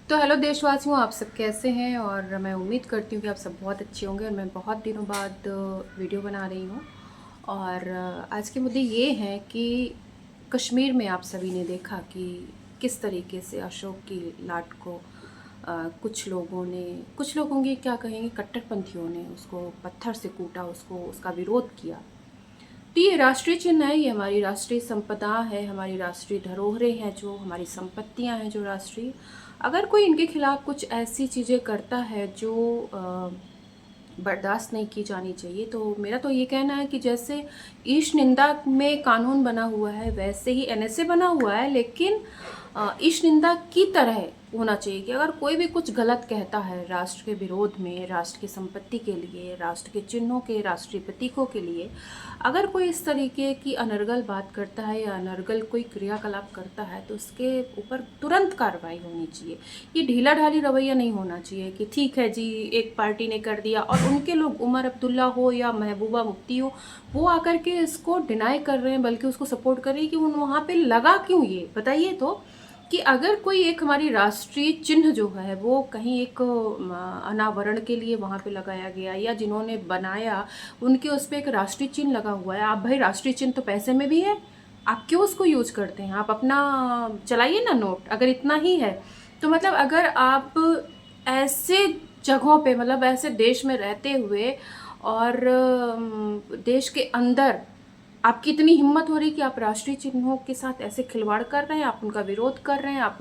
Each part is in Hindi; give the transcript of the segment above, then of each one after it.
तो हेलो देशवासियों, आप सब कैसे हैं। और मैं उम्मीद करती हूँ कि आप सब बहुत अच्छे होंगे। और मैं बहुत दिनों बाद वीडियो बना रही हूँ। और आज के मुद्दे ये हैं कि कश्मीर में आप सभी ने देखा कि किस तरीके से अशोक की लाट को कुछ लोगों की क्या कहेंगे, कट्टरपंथियों ने उसको पत्थर से कूटा, उसको उसका विरोध किया। तो ये राष्ट्रीय चिन्ह है, ये हमारी राष्ट्रीय संपदा है, हमारी राष्ट्रीय धरोहरें हैं, जो हमारी संपत्तियां हैं जो राष्ट्रीय। अगर कोई इनके खिलाफ कुछ ऐसी चीज़ें करता है जो बर्दाश्त नहीं की जानी चाहिए, तो मेरा तो ये कहना है कि जैसे ईश निंदा में कानून बना हुआ है वैसे ही एनएसए बना हुआ है, लेकिन ईश निंदा की तरह होना चाहिए कि अगर कोई भी कुछ गलत कहता है राष्ट्र के विरोध में, राष्ट्र की संपत्ति के लिए, राष्ट्र के चिन्हों के, राष्ट्रीय प्रतीकों के लिए, अगर कोई इस तरीके की अनर्गल बात करता है या अनर्गल कोई क्रियाकलाप करता है तो उसके ऊपर तुरंत कार्रवाई होनी चाहिए। ये ढीला ढाली रवैया नहीं होना चाहिए कि ठीक है जी, एक पार्टी ने कर दिया और उनके लोग उमर अब्दुल्ला हो या महबूबा मुफ्ती हो, वो आकर के इसको डिनाई कर रहे हैं, बल्कि उसको सपोर्ट कर रही है कि उन वहाँ पे लगा क्यों, ये बताइए तो। कि अगर कोई एक हमारी राष्ट्रीय चिन्ह जो है वो कहीं एक अनावरण के लिए वहाँ पे लगाया गया, या जिन्होंने बनाया उनके उस पर एक राष्ट्रीय चिन्ह लगा हुआ है। आप भाई, राष्ट्रीय चिन्ह तो पैसे में भी है, आप क्यों उसको यूज करते हैं? आप अपना चलाइए ना नोट, अगर इतना ही है तो। मतलब अगर आप ऐसे जगहों पे, मतलब ऐसे देश में रहते हुए और देश के अंदर आपकी इतनी हिम्मत हो रही कि आप राष्ट्रीय चिन्हों के साथ ऐसे खिलवाड़ कर रहे हैं, आप उनका विरोध कर रहे हैं, आप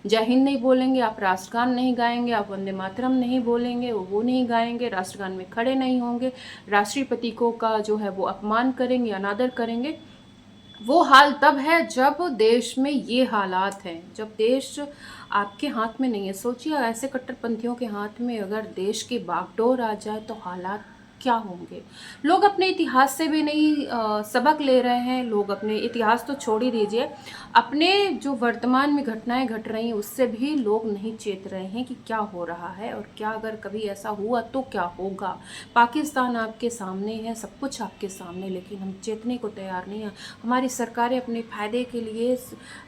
जय हिंद नहीं बोलेंगे, आप राष्ट्रगान नहीं गाएंगे, आप वंदे मातरम नहीं बोलेंगे, वो नहीं गाएंगे, राष्ट्रगान में खड़े नहीं होंगे, राष्ट्रीय प्रतीकों का जो है वो अपमान करेंगे, अनादर करेंगे। वो हाल तब है जब देश में ये हालात हैं, जब देश आपके हाथ में नहीं है। सोचिए, ऐसे कट्टरपंथियों के हाथ में अगर देश की बागडोर आ जाए तो हालात क्या होंगे। लोग अपने इतिहास से भी नहीं सबक ले रहे हैं। लोग अपने इतिहास तो छोड़ ही दीजिए, अपने जो वर्तमान में घटनाएं घट रही हैं उससे भी लोग नहीं चेत रहे हैं कि क्या हो रहा है और क्या अगर कभी ऐसा हुआ तो क्या होगा। पाकिस्तान आपके सामने है, सब कुछ आपके सामने, लेकिन हम चेतने को तैयार नहीं हैं। हमारी सरकारें अपने फ़ायदे के लिए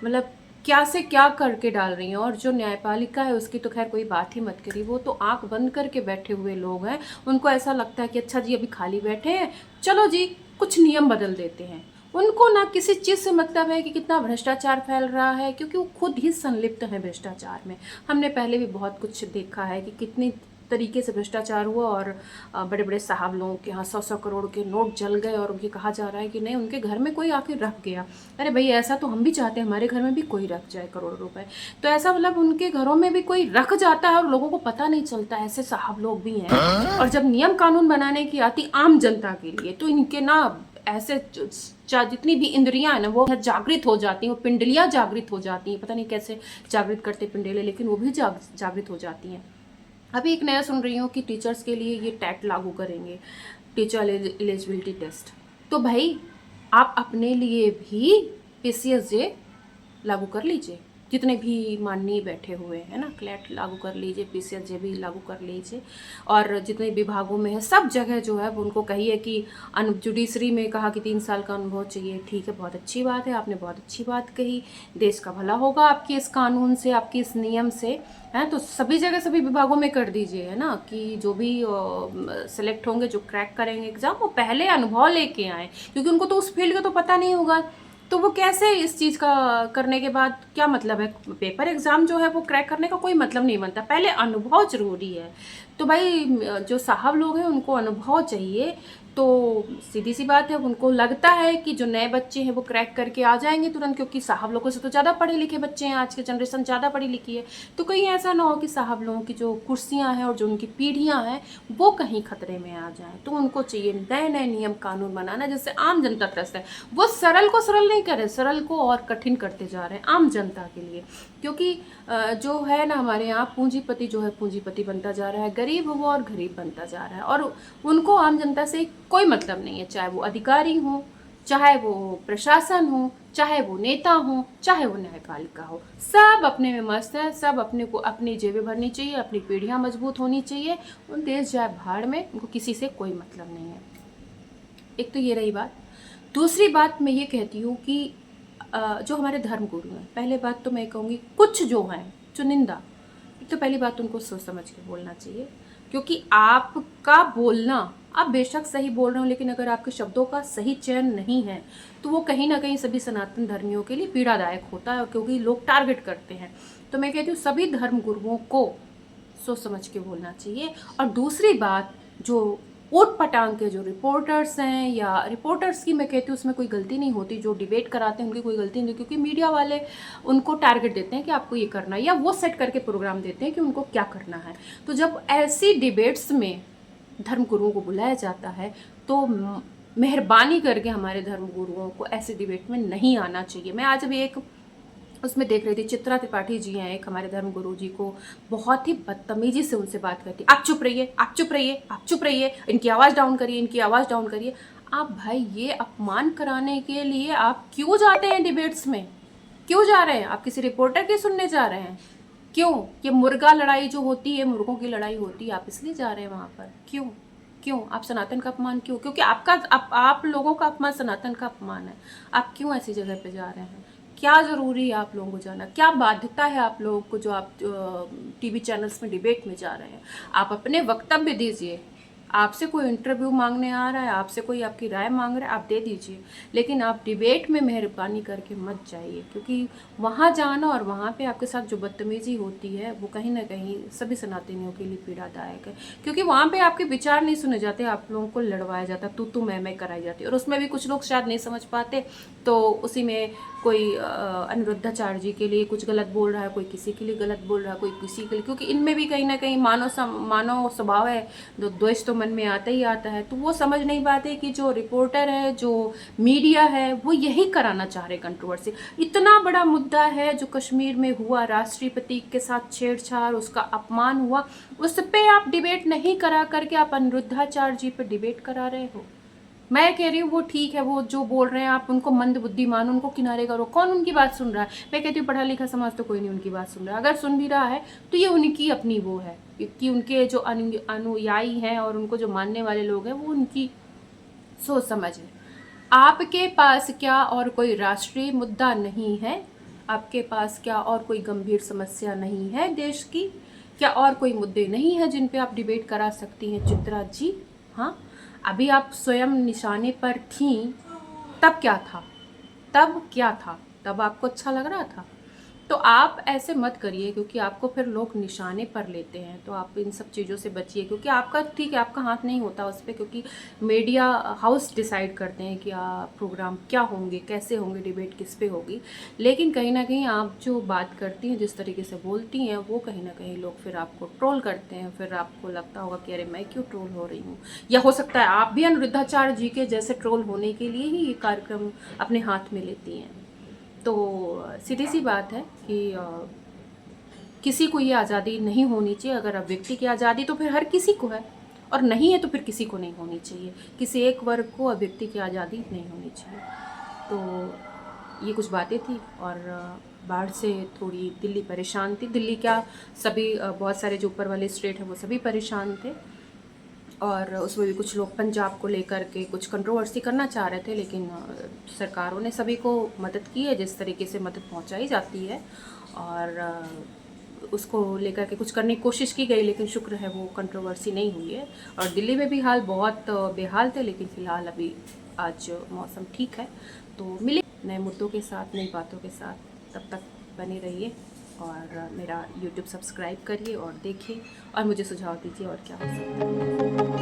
मतलब क्या से क्या करके डाल रही हैं। और जो न्यायपालिका है उसकी तो खैर कोई बात ही मत करिए, वो तो आंख बंद करके बैठे हुए लोग हैं। उनको ऐसा लगता है कि अच्छा जी, अभी खाली बैठे हैं, चलो जी कुछ नियम बदल देते हैं। उनको ना किसी चीज़ से मतलब है कि कितना भ्रष्टाचार फैल रहा है, क्योंकि वो खुद ही संलिप्त हैं भ्रष्टाचार में। हमने पहले भी बहुत कुछ देखा है कि कितनी तरीके से भ्रष्टाचार हुआ और बड़े बड़े साहब लोगों के यहाँ 100-100 करोड़ के नोट जल गए और उनके कहा जा रहा है कि नहीं, उनके घर में कोई आखिर रख गया। अरे भाई, ऐसा तो हम भी चाहते हैं हमारे घर में भी कोई रख जाए करोड़ों रुपए। तो ऐसा मतलब उनके घरों में भी कोई रख जाता है और लोगों को पता नहीं चलता, ऐसे साहब लोग भी हैं। और जब नियम कानून बनाने की आती आम जनता के लिए, तो इनके ना ऐसे जितनी भी इंद्रियां हैं ना वो जागृत हो जाती हैं, वो पिंडलियां जागृत हो जाती हैं। पता नहीं कैसे जागृत करते पिंडले, लेकिन वो भी जागृत हो जाती हैं। अभी एक नया सुन रही हूँ कि टीचर्स के लिए ये टैट लागू करेंगे, टीचर एलिजिबिलिटी टेस्ट। तो भाई, आप अपने लिए भी पीसीएसजे लागू कर लीजिए। जितने भी माननीय बैठे हुए हैं ना, क्लैट लागू कर लीजिए, पीसीएसजे भी लागू कर लीजिए। और जितने विभागों में है सब जगह जो है वो उनको कहिए कि जुडिशरी में कहा कि 3 साल का अनुभव चाहिए। ठीक है, बहुत अच्छी बात है, आपने बहुत अच्छी बात कही। देश का भला होगा आपके इस कानून से, आपके इस नियम से, है तो सभी जगह सभी विभागों में कर दीजिए, है ना। कि जो भी सेलेक्ट होंगे, जो क्रैक करेंगे एग्जाम, वो पहले अनुभव लेके आए, क्योंकि उनको तो उस फील्ड का तो पता नहीं होगा। तो वो कैसे इस चीज़ का करने के बाद क्या मतलब है? पेपर एग्ज़ाम जो है वो क्रैक करने का कोई मतलब नहीं बनता, पहले अनुभव ज़रूरी है। तो भाई, जो साहब लोग हैं उनको अनुभव चाहिए। तो सीधी सी बात है, उनको लगता है कि जो नए बच्चे हैं वो क्रैक करके आ जाएंगे तुरंत, क्योंकि साहब लोगों से तो ज़्यादा पढ़े लिखे बच्चे हैं, आज की जनरेशन ज़्यादा पढ़ी लिखी है। तो कहीं ऐसा ना हो कि साहब लोगों की जो कुर्सियां हैं और जो उनकी पीढ़ियां हैं वो कहीं खतरे में आ जाएं। तो उनको चाहिए नए नए नियम कानून बनाना जिससे आम जनता त्रस्त है। वो सरल को सरल नहीं कर रहे, सरल को और कठिन करते जा रहे हैं आम जनता के लिए। क्योंकि जो है ना, हमारे यहाँ पूंजीपति जो है पूंजीपति बनता जा रहा है, गरीब वो और गरीब बनता जा रहा है। और उनको आम जनता से कोई मतलब नहीं है, चाहे वो अधिकारी हो, चाहे वो प्रशासन हो, चाहे वो नेता हो, चाहे वो न्यायपालिका हो। सब अपने में मस्त है, सब अपने को अपनी जेबें भरनी चाहिए, अपनी पीढ़ियां मजबूत होनी चाहिए। उन देश जाए भाड़ में, उनको किसी से कोई मतलब नहीं है। एक तो ये रही बात। दूसरी बात मैं ये कहती हूँ कि जो हमारे धर्म गुरु हैं, पहले बात तो मैं कहूँगी कुछ जो हैं चुनिंदा, एक तो पहली बात उनको सोच समझ के बोलना चाहिए, क्योंकि आपका बोलना, आप बेशक सही बोल रहे हो, लेकिन अगर आपके शब्दों का सही चयन नहीं है तो वो कहीं ना कहीं सभी सनातन धर्मियों के लिए पीड़ादायक होता है, क्योंकि लोग टारगेट करते हैं। तो मैं कहती हूँ सभी धर्म गुरुओं को सोच समझ के बोलना चाहिए। और दूसरी बात, जो ऊट पटांग के जो रिपोर्टर्स हैं, या रिपोर्टर्स की मैं कहती हूँ उसमें कोई गलती नहीं होती, जो डिबेट कराते हैं उनकी कोई गलती नहीं, क्योंकि मीडिया वाले उनको टारगेट देते हैं कि आपको ये करना है, या वो सेट करके प्रोग्राम देते हैं कि उनको क्या करना है। तो जब ऐसी डिबेट्स में धर्म गुरुओं को बुलाया जाता है तो मेहरबानी करके हमारे धर्म गुरुओं को ऐसे डिबेट में नहीं आना चाहिए। मैं आज अभी एक उसमें देख रही थी, चित्रा त्रिपाठी जी हैं एक हमारे धर्म गुरु जी को बहुत ही बदतमीजी से उनसे बात करती, आप चुप रहिए, आप चुप रहिए, आप चुप रहिए, इनकी आवाज़ डाउन करिए, इनकी आवाज़ डाउन करिए। आप भाई ये अपमान कराने के लिए आप क्यों जाते हैं डिबेट्स में? क्यों जा रहे हैं? आप किसी रिपोर्टर की सुनने जा रहे हैं? क्यों? ये मुर्गा लड़ाई जो होती है, मुर्गों की लड़ाई होती है, आप इसलिए जा रहे हैं वहाँ पर? क्यों? क्यों आप सनातन का अपमान क्यों? क्योंकि आप लोगों का अपमान सनातन का अपमान है। आप क्यों ऐसी जगह पे जा रहे हैं? क्या ज़रूरी है आप लोगों को जाना? क्या बाध्यता है आप लोगों को जो आप टीवी चैनल्स में डिबेट में जा रहे हैं? आप अपने वक्तव्य दीजिए। आपसे कोई इंटरव्यू मांगने आ रहा है, आपसे कोई आपकी राय मांग रहा है, आप दे दीजिए, लेकिन आप डिबेट में मेहरबानी करके मत जाइए, क्योंकि वहाँ जाना और वहाँ पे आपके साथ जो बदतमीजी होती है वो कहीं ना कहीं सभी सनातनियों के लिए पीड़ादायक है। क्योंकि वहाँ पे आपके विचार नहीं सुने जाते, आप लोगों को लड़वाया जाता, तू मैं कराई जाती है, और उसमें भी कुछ लोग शायद नहीं समझ पाते, तो उसी में कोई अनिरुद्धाचार्य जी के लिए कुछ गलत बोल रहा है, कोई किसी के लिए गलत बोल रहा है, कोई किसी के लिए, क्योंकि इनमें भी कहीं ना कहीं मानव स्वभाव है, जो द्वेष तो मन में आता ही आता है। तो वो समझ नहीं पाते कि जो रिपोर्टर है, जो मीडिया है, वो यही कराना चाह रहे कंट्रोवर्सी। इतना बड़ा मुद्दा है जो कश्मीर में हुआ, राष्ट्रपति के साथ छेड़छाड़, उसका अपमान हुआ, उस पर आप डिबेट नहीं करा करके आप अनिरुद्धाचार्य जी पर डिबेट करा रहे हो। मैं कह रही हूँ वो ठीक है, वो जो बोल रहे हैं आप उनको मंद बुद्धि मानो, उनको किनारे करो, कौन उनकी बात सुन रहा है? मैं कहती हूँ पढ़ा लिखा समाज तो कोई नहीं उनकी बात सुन रहा है। अगर सुन भी रहा है तो ये उनकी अपनी वो है कि उनके जो अनुयायी हैं और उनको जो मानने वाले लोग हैं वो उनकी सोच समझ है। आपके पास क्या और कोई राष्ट्रीय मुद्दा नहीं है? आपके पास क्या और कोई गंभीर समस्या नहीं है देश की? क्या और कोई मुद्दे नहीं है जिन पे आप डिबेट करा सकती हैं चित्रा जी? हाँ, अभी आप स्वयं निशाने पर थीं, तब क्या था? तब क्या था? तब आपको अच्छा लग रहा था? तो आप ऐसे मत करिए, क्योंकि आपको फिर लोग निशाने पर लेते हैं। तो आप इन सब चीज़ों से बचिए, क्योंकि आपका ठीक है, आपका हाथ नहीं होता उस पर, क्योंकि मीडिया हाउस डिसाइड करते हैं कि प्रोग्राम क्या होंगे, कैसे होंगे, डिबेट किस पे होगी। लेकिन कहीं ना कहीं आप जो बात करती हैं, जिस तरीके से बोलती हैं, वो कहीं ना कहीं लोग फिर आपको ट्रोल करते हैं। फिर आपको लगता होगा कि अरे मैं क्यों ट्रोल हो रही हूँ, या हो सकता है आप भी अनिरुद्धाचार्य जी के जैसे ट्रोल होने के लिए ही ये कार्यक्रम अपने हाथ में लेती हैं। तो सीधी सी बात है कि किसी को ये आज़ादी नहीं होनी चाहिए। अगर अब व्यक्ति की आज़ादी तो फिर हर किसी को है, और नहीं है तो फिर किसी को नहीं होनी चाहिए। किसी एक वर्ग को अब व्यक्ति की आज़ादी नहीं होनी चाहिए। तो ये कुछ बातें थी। और बाढ़ से थोड़ी दिल्ली परेशान थी। दिल्ली क्या, सभी बहुत सारे जो ऊपर वाले स्टेट हैं वो सभी परेशान थे, और उसमें भी कुछ लोग पंजाब को लेकर के कुछ कंट्रोवर्सी करना चाह रहे थे, लेकिन सरकारों ने सभी को मदद की है जिस तरीके से मदद पहुंचाई जाती है, और उसको लेकर के कुछ करने की कोशिश की गई, लेकिन शुक्र है वो कंट्रोवर्सी नहीं हुई है। और दिल्ली में भी हाल बहुत बेहाल थे, लेकिन फ़िलहाल अभी आज मौसम ठीक है। तो मिले नए मुद्दों के साथ, नई बातों के साथ, तब तक बने रहिए और मेरा YouTube सब्सक्राइब करिए और देखिए, और मुझे सुझाव दीजिए और क्या हो सकता है।